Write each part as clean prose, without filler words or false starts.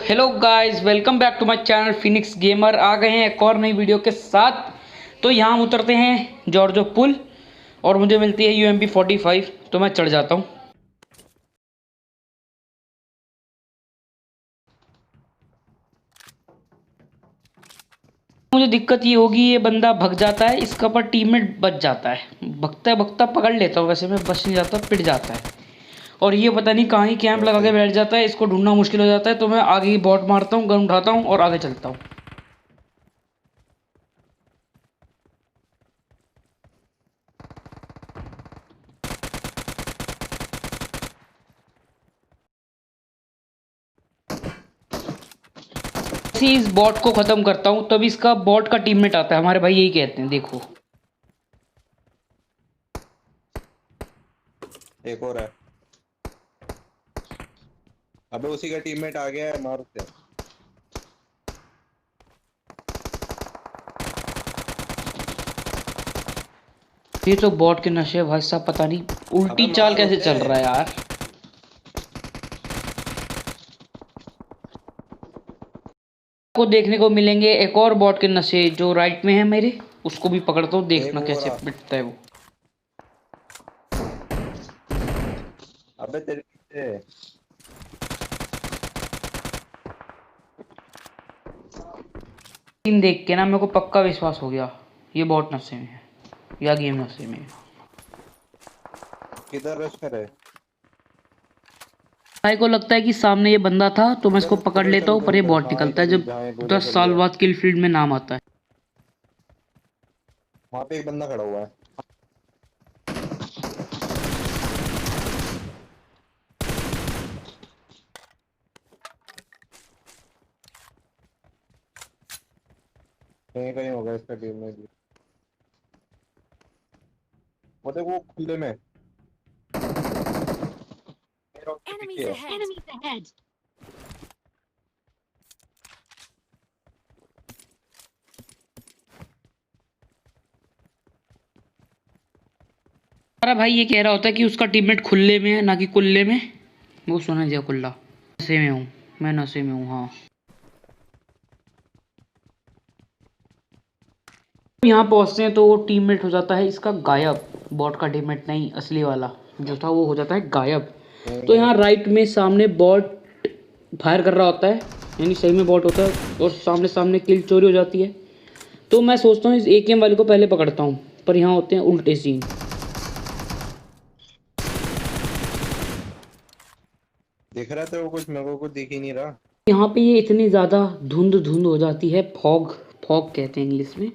Hello guys, welcome back to my channel Phoenix gamer. आ गए हैं एक और नई वीडियो के साथ। तो यहाँ हम उतरते हैं जॉर्जो पुल और मुझे मिलती है UMP 45। तो मैं चढ़ जाता हूँ। मुझे दिक्कत ये होगी, ये बंदा भग जाता है, इसका पर टीममेट बच जाता है। भगता भगता पकड़ लेता हूँ, वैसे मैं बच नहीं जाता, पिट जाता है। और ये पता नहीं कहाँ ही कैंप लगा के बैठ जाता है, इसको ढूंढना मुश्किल हो जाता है। तो मैं आगे ही बॉट मारता हूँ, गन उठाता हूँ और आगे चलता हूँ। इस बॉट को खत्म करता हूँ तभी इसका बॉट का टीममेट आता है। हमारे भाई यही कहते हैं, देखो। एक और है। अबे उसी का टीममेट आ गया है, मार उसे। ये तो बॉट के नशे भाई साहब, पता नहीं अबे उल्टी चाल मार कैसे उसे। चल रहा है यार। को देखने को मिलेंगे एक और बॉट के नशे जो राइट में है मेरे। उसको भी पकड़ता हूँ, एक देखना और कैसे पिटता है वो। अबे तेरे पीछे। सीन देख के ना मेरे को पक्का विश्वास हो गया ये बॉट नशे में है या गेम नशे में है। किधर रश करे? भाई को लगता है कि सामने ये बंदा था तो मैं इसको चल पकड़ उधर लेता चल, हूँ, उधर पर ये चल। बॉट हाँ निकलता है इधर ही जब जहाँ एक उधर 10 चल साल गया। बाद किल फील्ड में नाम आता है। वहां पे एक बंदा खड़ा हुआ है। कहीं कहीं होगा इसका टीम में भी। वो देख, वो खुले में मेरा उसके Enemies पीछे है। ahead! Enemies ahead! हमारा भाई ये कह रहा होता है कि उसका टीममेट खुले में है ना कि कुल्ले में। वो सुना दिया कुल्ला। नशे में हूँ, मैं नशे में हूँ। हाँ, यहाँ पहुँचते हैं तो वो टीममेट हो जाता है इसका गायब। बॉट का टीममेट नहीं, असली वाला जो था वो हो जाता है गायब। तो यहाँ राइट में सामने बॉट फायर कर रहा होता है, यानी सही में बॉट होता है और सामने सामने किल चोरी हो जाती है। तो मैं सोचता हूँ इस AKM वाले को पहले पकड़ता हूँ, पर यहाँ होते हैं उल्टे सीन। दिख रहा था वो, कुछ मेरे को कुछ दिख ही नहीं रहा। यहाँ पे ये इतनी ज़्यादा धुंध धुंध हो जाती है, फॉग फॉग कहते हैं इंग्लिश में।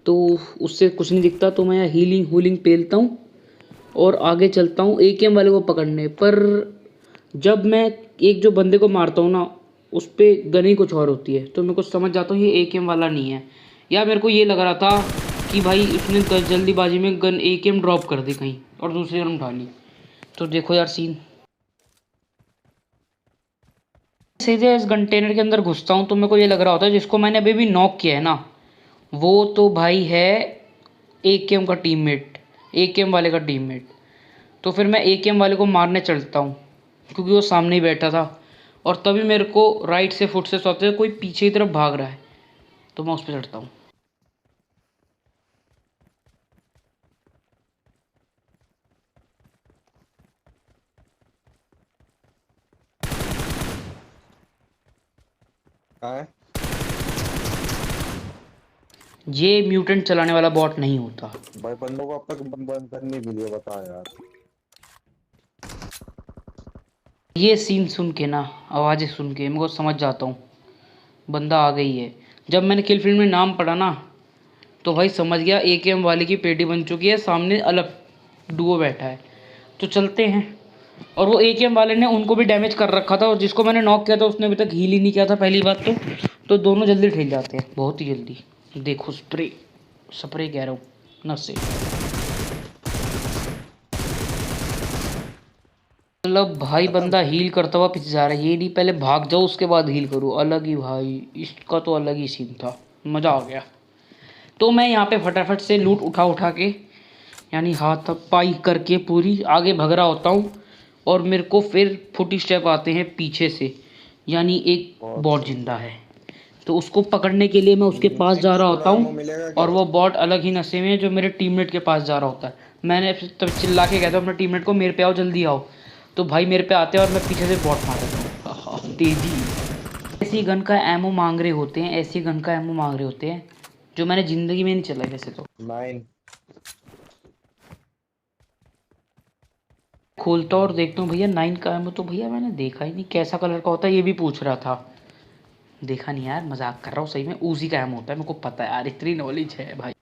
तो उससे कुछ नहीं दिखता, तो मैं हीलिंग हूलिंग पेलता हूँ और आगे चलता हूँ AKM वाले को पकड़ने। पर जब मैं एक जो बंदे को मारता हूँ ना, उस पर गन ही कुछ और होती है। तो मेरे को समझ जाता हूँ ये AKM वाला नहीं है। या मेरे को ये लग रहा था कि भाई इसने जल्दीबाजी में गन AKM ड्रॉप कर दी कहीं और दूसरी गन उठा ली। तो देखो यार सीन। सीधे इस कंटेनर के अंदर घुसता हूँ तो मेरे को ये लग रहा होता है जिसको मैंने अभी भी नॉक किया है ना, वो तो भाई है AKM का टीममेट, AKM वाले का टीममेट। तो फिर मैं AKM वाले को मारने चलता हूँ क्योंकि वो सामने ही बैठा था। और तभी मेरे को राइट से फुट से सोचते कोई पीछे की तरफ भाग रहा है, तो मैं उस पर चढ़ता हूँ। कहाँ है? ये म्यूटेंट चलाने वाला बॉट नहीं होता। भाई बंदों को अब तक बंद नहीं मिली है, बता यार। ये सीन सुन के ना, आवाज़ें सुन के मेरे को समझ जाता हूँ बंदा आ गई है। जब मैंने किल फील्ड में नाम पढ़ा ना, तो भाई समझ गया AKM वाले की पेटी बन चुकी है, सामने अलग डुओ बैठा है। तो चलते हैं। और वो AKM वाले ने उनको भी डैमेज कर रखा था और जिसको मैंने नॉक किया था उसने अभी तक हील ही नहीं किया था पहली बात तो दोनों जल्दी ठेल जाते हैं, बहुत ही जल्दी। देखो स्प्रे स्प्रे कह रहा हूँ, नशे। मतलब भाई खत्म। बंदा हील करता हुआ पीछे जा रहा है, ये नहीं पहले भाग जाओ उसके बाद हील करूँ। अलग ही भाई, इसका तो अलग ही सीन था, मज़ा आ गया। तो मैं यहाँ पे फटाफट से लूट उठा उठा के, यानी हाथ पाई करके पूरी आगे भग रहा होता हूँ। और मेरे को फिर फुट स्टेप आते हैं पीछे से, यानी एक बहुत बॉट सही। जिंदा है। तो उसको पकड़ने के लिए मैं उसके पास जा रहा होता और आमो हूँ मिलेगा और क्या? वो बॉट अलग ही नशे में जो मेरे टीममेट के पास जा रहा होता है। मैंने तब चिल्ला के कहता हूँ अपने टीममेट को, मेरे पे आओ, जल्दी आओ। तो भाई मेरे पे आते हैं और मैं पीछे से बॉट मार देता हूँ। आहा, तेजी। ऐसी गन का एमओ मांग रहे होते हैं, ऐसी गन का एमओ मांग रहे होते हैं जो मैंने ज़िंदगी में नहीं चलाई वैसे तो। 9। खोलता और देखता हूँ भैया 9 का एमओ, तो भैया मैंने देखा ही नहीं कैसा कलर का होता है, ये भी पूछ रहा था। देखा नहीं यार, मजाक कर रहा हूँ, सही में उसी का एमओ होता है, मेरे को पता है यार, इतनी नॉलेज है भाई।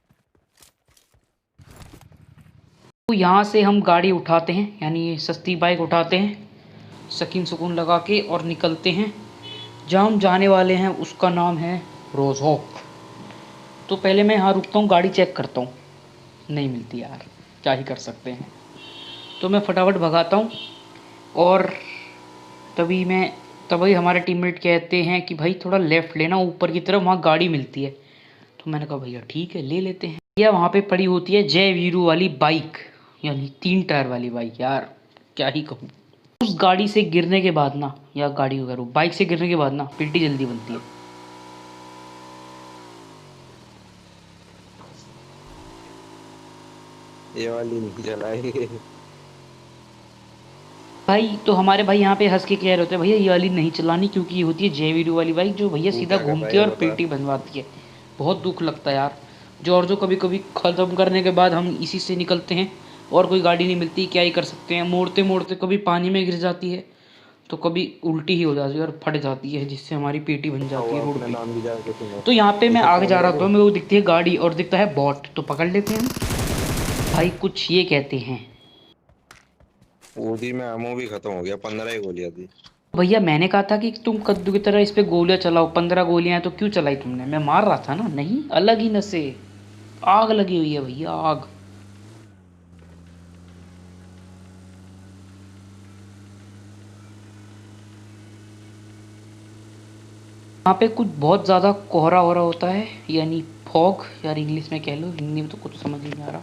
तो यहाँ से हम गाड़ी उठाते हैं, यानी ये सस्ती बाइक उठाते हैं, सकीन सुकून लगा के और निकलते हैं। जहाँ हम जाने वाले हैं उसका नाम है रोजहॉक। तो पहले मैं यहाँ रुकता हूँ, गाड़ी चेक करता हूँ, नहीं मिलती यार, क्या ही कर सकते हैं। तो मैं फटाफट भगाता हूँ और तभी मैं तभी हमारे टीममेट कहते हैं कि भाई थोड़ा लेफ़्ट लेना, ऊपर की तरफ वहाँ गाड़ी मिलती है। तो मैंने कहा भैया ठीक है, ले लेते हैं। भैया वहाँ पे पड़ी होती है जय वीरू वाली बाइक, यानी 3 टायर वाली बाइक। यार क्या ही कहूँ, उस गाड़ी से गिरने के बाद ना, या गाड़ी वगैरह बाइक से गिरने के बाद ना पिल्टी जल्दी बनती है। ये वाली नहीं चलाई। भाई तो हमारे भाई यहाँ पे हंस के कह रहे होते हैं भैया ये वाली नहीं चलानी, क्योंकि ये होती है जे वीडियो वाली बाइक जो भैया तू सीधा क्या कर रहा घूमती है है ये और बता। पेटी बनवाती है। बहुत दुख लगता है यार। जो कभी कभी ख़त्म करने के बाद हम इसी से निकलते हैं और कोई गाड़ी नहीं मिलती, क्या ही कर सकते हैं। मोड़ते मोड़ते कभी पानी में गिर जाती है, तो कभी उल्टी ही हो जाती है और फट जाती है, जिससे हमारी पेटी बन लिखा जाती है हुआ रोड अपना पे। नाम भी जाके सुनो। तो यहाँ पे मैं इसे आगे फोन जा रहा करूँ? था, मेरे को दिखती है गाड़ी और दिखता है बॉट, तो पकड़ लेते हैं हम। भाई कुछ ये कहते हैं। पूरी में आमो भी खत्म हो गया, 15 ही गोलियां थी। भैया मैंने कहा था कि तुम कद्दू की तरह इस पे गोलियां चलाओ, 15 गोलियां हैं तो क्यों चलाई तुमने? मैं मार रहा था ना, नहीं अलग ही नशे, आग लगी हुई है भैया, आग। यहाँ पे कुछ बहुत ज़्यादा कोहरा हो रहा होता है, यानी फॉग, यार इंग्लिश में कह लो, हिंदी में तो कुछ समझ नहीं आ रहा।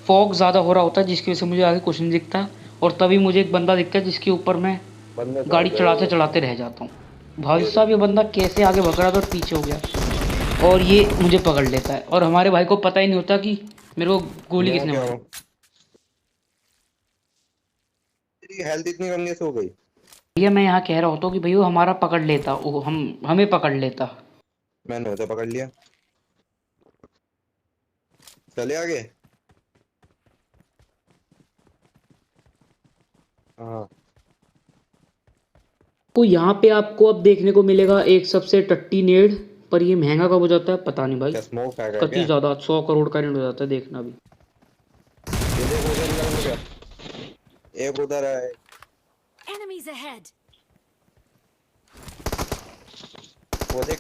फॉग ज़्यादा हो रहा होता है जिसकी वजह से मुझे आगे कुछ नहीं दिखता, और तभी मुझे एक बंदा दिखता है जिसके ऊपर मैं बंदे तो आ गाड़ी चढ़ाते गए। चढ़ाते रह जाता हूँ। भाई ये साहब ये बंदा कैसे आगे भग रहा था और पीछे हो गया, और ये मुझे पकड़ लेता है, और हमारे भाई को पता ही नहीं होता कि मेरे को गोली मैं किसने क्या मारी। हूँ? तेरी हेल्थ इतनी कम कैसे हो गई? भैया मैं यहाँ कह रहा होता हूँ कि भैया हमारा पकड़ लेता, वो हम हमें पकड़ लेता। मैंने तो पकड़ लिया। चले आगे। हाँ। तो यहाँ पे आपको अब देखने को मिलेगा एक सबसे टट्टी नेड, पर ये महंगा कब हो जाता है पता नहीं भाई। क्या स्मोक फेंका है कति क्या? ज़्यादा 100 करोड़ का नेड हो जाता है, देखना भी। ये देख उधर निकल हो गया। एक उधर है। Enemies ahead! वो देख।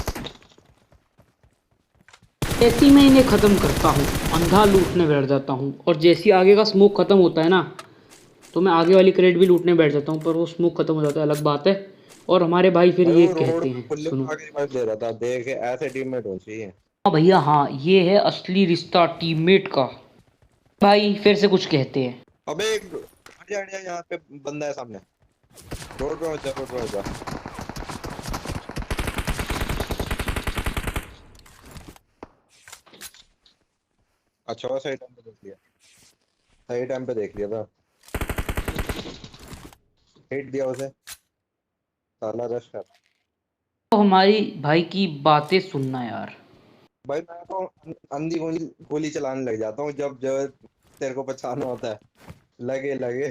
ऐसे ही मैं इन्हें ख़त्म करता हूँ, अंधा लूटने बैठ जाता हूँ, और जैसे ही आगे का स्मोक ख़त्म होता है ना, तो मैं आगे वाली क्रेट भी लूटने बैठ जाता हूँ, पर वो स्मोक ख़त्म हो जाता है, अलग बात है। और हमारे भाई फिर भाई ये वो रोड कहते हैं, खुले सुनो। आगे मत दे रहा था, देख ऐसे टीममेट हो चाहिए। हाँ भैया हाँ, ये है असली रिश्ता टीममेट का। भाई फिर से कुछ कहते हैं। अबे एक हट जा हट जा, यहाँ पे बंदा है सामने। रोड पे मत जा, रोड पे मत जा। अच्छा हुआ सही टाइम पे देख लिया। सही टाइम पे देख लिया था। हिट दिया उसे। साला रश कर। तो हमारी भाई की बातें सुनना यार। भाई मैं तो अंधी गोली गोली चलाने लग जाता हूँ जब जब तेरे को पहचाना होता है। लगे लगे।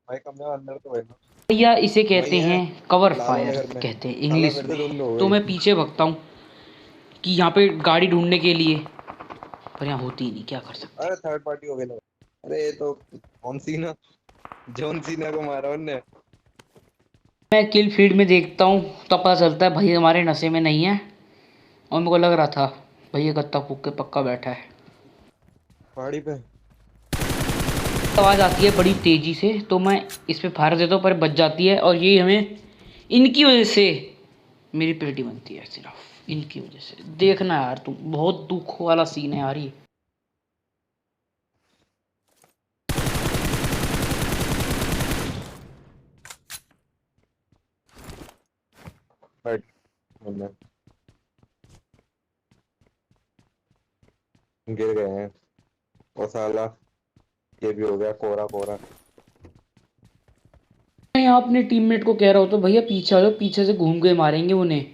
भाई कमरे अंदर तो है ना। भैया इसे वही कहते है। हैं कवर लाल वाले फायर, घर में। कहते हैं साला इंग्लिश फिर में। से धुंध हो तो गई। मैं पीछे भगता हूँ कि यहाँ पे गाड़ी ढूंढने के लिए, पर यहाँ होती ही नहीं, क्या कर सकते हैं। अरे थर्ड पार्टी हो गई ना। अरे ये तो कौन सी ना, जॉन सीना को मारा उनने। मैं किल फीड में देखता हूँ तब पता चलता है भाई हमारे नशे में नहीं है, और मेरे को लग रहा था भाई ये गत्ता फूक के पक्का बैठा है। पहाड़ी पे। आवाज़ आती है बड़ी तेज़ी से, तो मैं इस पे फायर देता हूँ पर बच जाती है, और ये हमें इनकी वजह से मेरी पेटी बनती है, सिर्फ इनकी वजह से। देखना यार तुम, बहुत दुख वाला सीन है यार ये। साइड में गिर गए हैं। और साला ये भी हो गया कोरा कोरा। मैं यहाँ अपने टीममेट को कह रहा हूँ तो भैया पीछे आ जाओ, पीछे से घूम के मारेंगे उन्हें,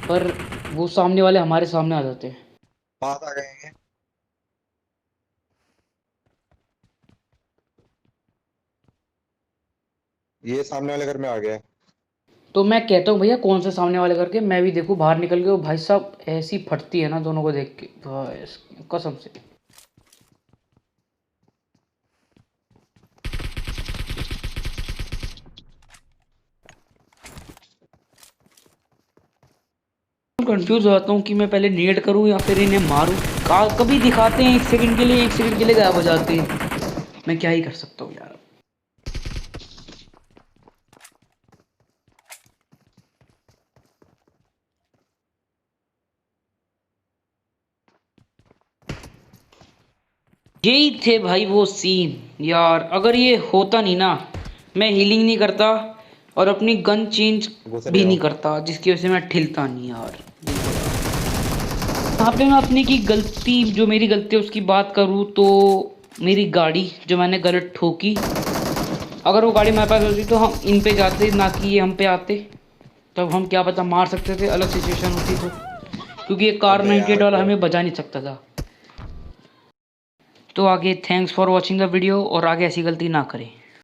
पर वो सामने वाले हमारे सामने आ जाते हैं। पास आ गए हैं। ये सामने वाले घर में आ गया। तो मैं कहता हूँ भैया कौन से सामने वाले करके, मैं भी देखूँ बाहर निकल के। वो भाई साहब ऐसी फटती है ना दोनों को देख के, भाई कसम से। कंफ्यूज हो जाता हूँ कि मैं पहले नेड करूँ या फिर इन्हें मारूँ। कभी दिखाते हैं 1 सेकंड के लिए, 1 सेकंड के लिए गायब हो जाते हैं। मैं क्या ही कर सकता हूँ यार। यही थे भाई वो सीन यार। अगर ये होता नहीं ना, मैं हीलिंग नहीं करता और अपनी गन चेंज घुस भी रहे हो। नहीं करता, जिसकी वजह से मैं ठिलता नहीं यार। यहाँ पे मैं अपनी की गलती, जो मेरी गलती है उसकी बात करूँ तो मेरी गाड़ी जो मैंने गलत ठोकी, अगर वो गाड़ी मेरे पास होती तो हम इन पे जाते, ना कि ये हम पे आते। तब हम क्या पता मार सकते थे, अलग सिचुएशन होती तो, क्योंकि ये कार अबे यार 98 वाला हमें बचा नहीं सकता था। तो आगे thanks for watching the video, और आगे ऐसी गलती ना करें।